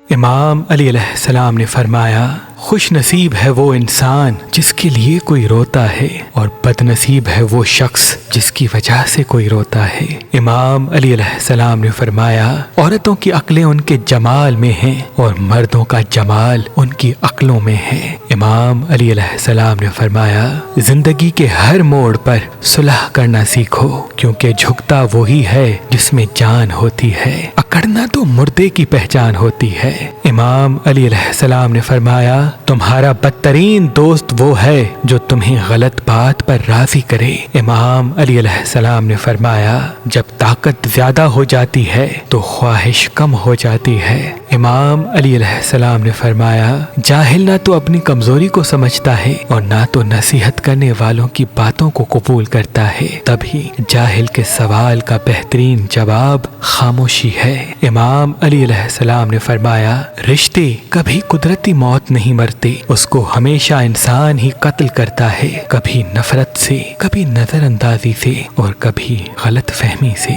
امام علی علیہ السلام نے فرمایا، خوش نصیب ہے وہ انسان جس کے لیے کوئی روتا ہے، اور بد نصیب ہے وہ شخص جس کی وجہ سے کوئی روتا ہے۔ امام علی علیہ السلام نے فرمایا، عورتوں کی عقلیں ان کے جمال میں ہیں اور مردوں کا جمال ان کی عقلوں میں ہے۔ امام علی علیہ السلام نے فرمایا، زندگی کے ہر موڑ پر صلح کرنا سیکھو، کیونکہ جھکتا وہی ہے جس میں جان ہوتی ہے، اکڑنا تو مردے کی پہچان ہوتی ہے۔ امام علی علیہ السلام نے فرمایا، تمہارا بدترین دوست وہ ہے جو تمہیں غلط بات پر راضی کرے۔ امام علی علیہ السلام نے فرمایا، جب طاقت زیادہ ہو جاتی ہے تو خواہش کم ہو جاتی ہے۔ امام علی علیہ السلام نے فرمایا، جاہل نہ تو اپنی کمزوری کو سمجھتا ہے اور نہ تو نصیحت کرنے والوں کی باتوں کو قبول کرتا ہے، تبھی جاہل کے سوال کا بہترین جواب خاموشی ہے۔ امام علی علیہ السلام نے فرمایا، رشتے کبھی قدرتی موت نہیں مرتے، اس کو ہمیشہ انسان ہی قتل کرتا ہے، کبھی نفرت سے، کبھی نظر اندازی سے، اور کبھی غلط فہمی سے۔